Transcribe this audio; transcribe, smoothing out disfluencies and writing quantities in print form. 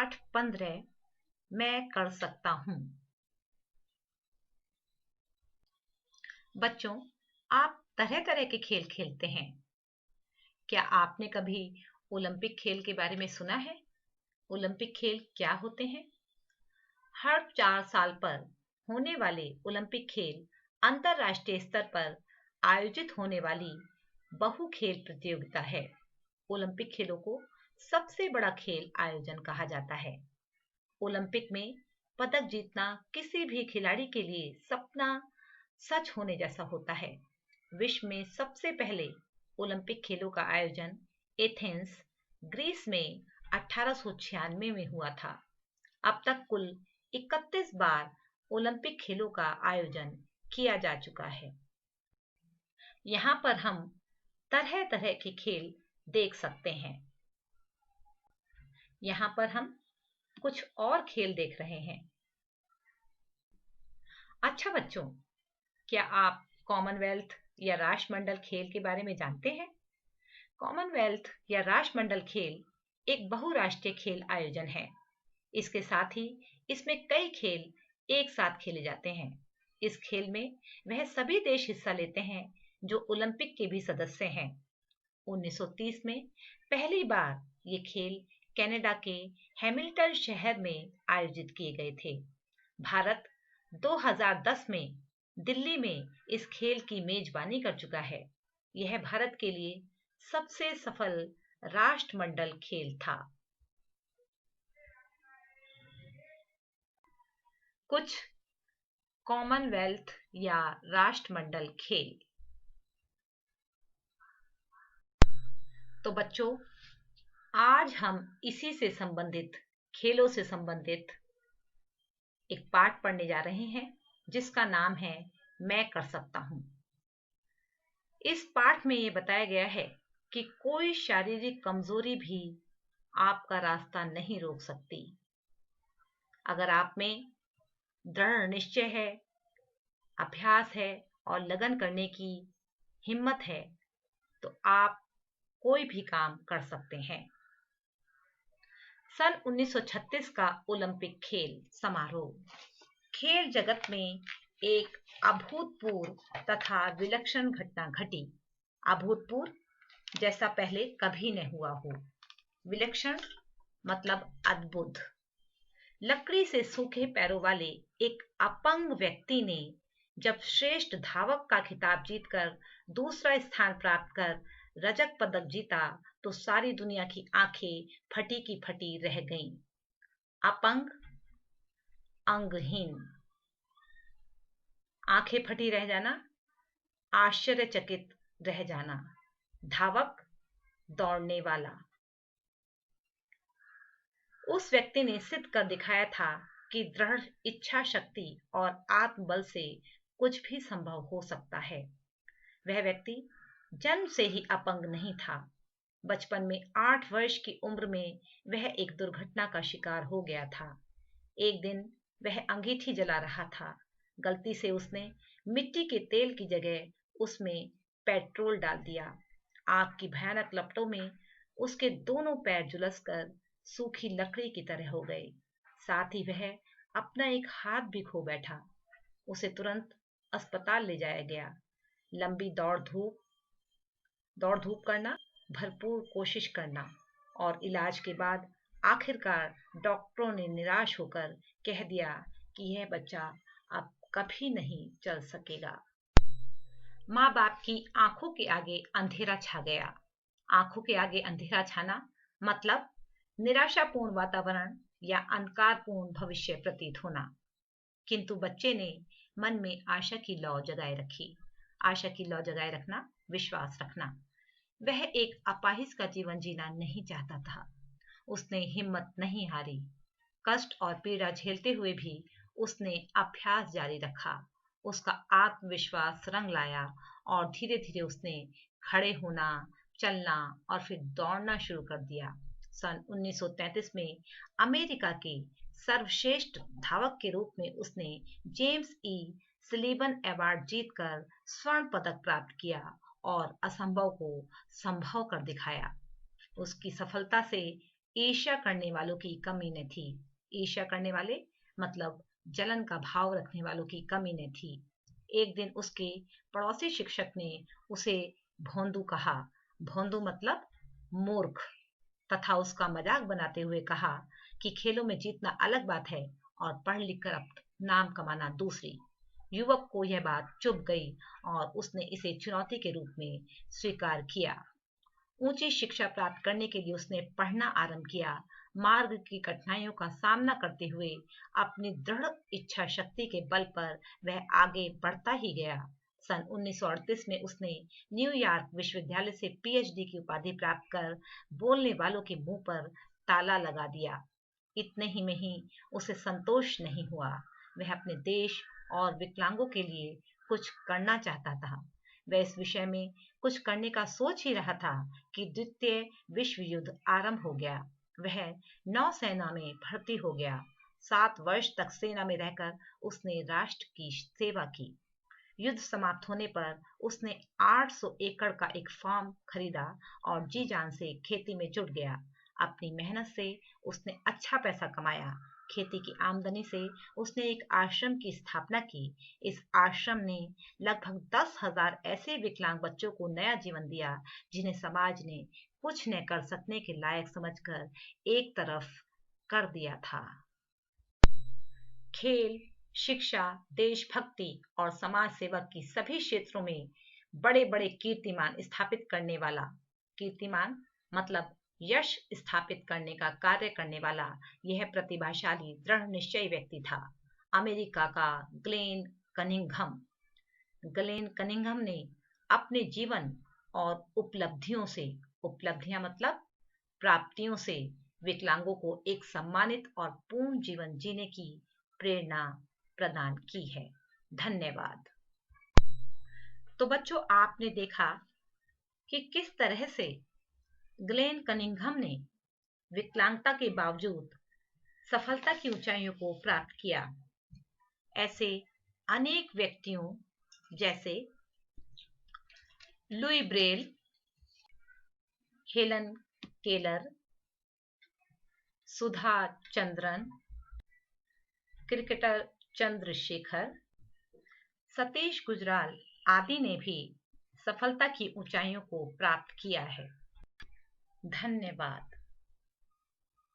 8-15 मैं कर सकता हूँ। बच्चों, आप तरह तरह के खेल खेलते हैं। क्या आपने कभी ओलंपिक खेल के बारे में सुना है? ओलंपिक खेल क्या होते हैं? हर 4 साल पर होने वाले ओलंपिक खेल अंतरराष्ट्रीय स्तर पर आयोजित होने वाली बहु खेल प्रतियोगिता है। ओलंपिक खेलों को सबसे बड़ा खेल आयोजन कहा जाता है। ओलंपिक में पदक जीतना किसी भी खिलाड़ी के लिए सपना सच होने जैसा होता है। विश्व में सबसे पहले ओलंपिक खेलों का आयोजन एथेंस, ग्रीस में 1896 में हुआ था। अब तक कुल 31 बार ओलंपिक खेलों का आयोजन किया जा चुका है। यहाँ पर हम तरह तरह के खेल देख सकते हैं। यहाँ पर हम कुछ और खेल देख रहे हैं। अच्छा बच्चों, क्या आप कॉमनवेल्थ या राष्ट्रमंडल खेल के बारे में जानते हैं? कॉमनवेल्थ या राष्ट्रमंडल खेल एक बहुराष्ट्रीय खेल आयोजन है। इसके साथ ही इसमें कई खेल एक साथ खेले जाते हैं। इस खेल में वह सभी देश हिस्सा लेते हैं जो ओलंपिक के भी सदस्य हैं। 1930 में पहली बार ये खेल कनाडा के हैमिल्टन शहर में आयोजित किए गए थे। भारत 2010 में दिल्ली में इस खेल की मेजबानी कर चुका है। यह भारत के लिए सबसे सफल राष्ट्रमंडल खेल था। कुछ कॉमनवेल्थ या राष्ट्रमंडल खेल। तो बच्चों, आज हम इसी से संबंधित खेलों से संबंधित एक पाठ पढ़ने जा रहे हैं जिसका नाम है मैं कर सकता हूँ। इस पाठ में ये बताया गया है कि कोई शारीरिक कमजोरी भी आपका रास्ता नहीं रोक सकती। अगर आप में दृढ़ निश्चय है, अभ्यास है और लगन करने की हिम्मत है तो आप कोई भी काम कर सकते हैं। सन 1936 का ओलंपिक खेल समारोह खेल जगत में एक अभूतपूर्व तथा विलक्षण घटना घटी। अभूतपूर्व जैसा पहले कभी नहीं हुआ हो। विलक्षण मतलब अद्भुत। लकड़ी से सूखे पैरों वाले एक अपंग व्यक्ति ने जब श्रेष्ठ धावक का खिताब जीतकर दूसरा स्थान प्राप्त कर रजत पदक जीता तो सारी दुनिया की आंखें फटी की फटी रह गईं। अपंग, अंगहीन, आंखें फटी रह जाना, आश्चर्यचकित रह जाना। धावक, दौड़ने वाला। उस व्यक्ति ने सिद्ध कर दिखाया था कि दृढ़ इच्छा शक्ति और आत्मबल से कुछ भी संभव हो सकता है। वह व्यक्ति जन्म से ही अपंग नहीं था। बचपन में 8 वर्ष की उम्र में वह एक दुर्घटना का शिकार हो गया था। एक दिन वह अंगीठी जला रहा था। गलती से उसने मिट्टी के तेल की जगह उसमें पेट्रोल डाल दिया। आग की भयानक लपटों में उसके दोनों पैर झुलसकर सूखी लकड़ी की तरह हो गए। साथ ही वह अपना एक हाथ भी खो बैठा। उसे तुरंत अस्पताल ले जाया गया। लंबी दौड़ धूप करना, भरपूर कोशिश करना और इलाज के बाद आखिरकार डॉक्टरों ने निराश होकर कह दिया कि यह बच्चा अब कभी नहीं चल सकेगा। माँ बाप की आंखों के आगे अंधेरा छा गया। आंखों के आगे अंधेरा छाना मतलब निराशापूर्ण वातावरण या अंधकारपूर्ण भविष्य प्रतीत होना। किंतु बच्चे ने मन में आशा की लौ जगाए रखी। आशा की लौ जगाए रखना, विश्वास रखना। वह एक अपाहिज का जीवन जीना नहीं चाहता था। उसने हिम्मत नहीं हारी। कष्ट और पीड़ा झेलते हुए भी उसने अभ्यास जारी रखा। उसका आत्मविश्वास रंग लाया और धीरे धीरे उसने खड़े होना, चलना और फिर दौड़ना शुरू कर दिया। सन 1933 में अमेरिका के सर्वश्रेष्ठ धावक के रूप में उसने जेम्स ई सलीवन अवार्ड जीतकर स्वर्ण पदक प्राप्त किया और असंभव को संभव कर दिखाया। उसकी सफलता से ईर्ष्या करने वालों की कमी न थी। ईर्ष्या करने वाले मतलब जलन का भाव रखने वालों की कमी न थी। एक दिन उसके पड़ोसी शिक्षक ने उसे भोंदू कहा। भोंदू मतलब मूर्ख, तथा उसका मजाक बनाते हुए कहा कि खेलों में जीतना अलग बात है और पढ़ लिख कर नाम कमाना दूसरी। युवक को यह बात चुभ गई और उसने इसे चुनौती के रूप में स्वीकार किया। ऊंची शिक्षा प्राप्त करने के लिए उसने पढ़ना आरंभ किया। मार्ग की कठिनाइयों का सामना करते हुए अपनी दृढ़ इच्छा शक्ति के बल पर वह आगे बढ़ता ही गया। सन 1938 में उसने न्यूयॉर्क विश्वविद्यालय से पीएचडी की उपाधि प्राप्त कर बोलने वालों के मुंह पर ताला लगा दिया। इतने ही में ही उसे संतोष नहीं हुआ। वह अपने देश और विकलांगों के लिए कुछ करना चाहता था। वह इस विषय में कुछ करने का सोच ही रहा था कि द्वितीय विश्व युद्ध आरंभ हो गया। वह नौसेना में भर्ती हो गया। 7 वर्ष तक सेना में रहकर उसने राष्ट्र की सेवा की। युद्ध समाप्त होने पर उसने 800 एकड़ का एक फार्म खरीदा और जी जान से खेती में जुट गया। अपनी मेहनत से उसने अच्छा पैसा कमाया। खेती की आमदनी से उसने एक आश्रम की स्थापना की। इस आश्रम ने लगभग 10,000 ऐसे विकलांग बच्चों को नया जीवन दिया जिन्हें समाज ने कुछ न कर सकने के लायक समझकर एक तरफ कर दिया था। खेल, शिक्षा, देशभक्ति और समाज सेवा की सभी क्षेत्रों में बड़े बड़े कीर्तिमान स्थापित करने वाला, कीर्तिमान मतलब यश स्थापित करने का कार्य करने वाला यह प्रतिभाशाली दृढ़ निश्चयी व्यक्ति था। अमेरिका का कनिंघम ग्लेन कनिंघम ने अपने जीवन और उपलब्धियों से, उपलब्धियां मतलब प्राप्तियों से, विकलांगों को एक सम्मानित और पूर्ण जीवन जीने की प्रेरणा प्रदान की है। धन्यवाद। तो बच्चों, आपने देखा कि किस तरह से ग्लेन कनिंघम ने विकलांगता के बावजूद सफलता की ऊंचाइयों को प्राप्त किया। ऐसे अनेक व्यक्तियों जैसे Louis Braille, Helen Keller, Sudha Chandran, cricketer Chandrashekhar, Satish Gujral आदि ने भी सफलता की ऊंचाइयों को प्राप्त किया है। धन्यवाद।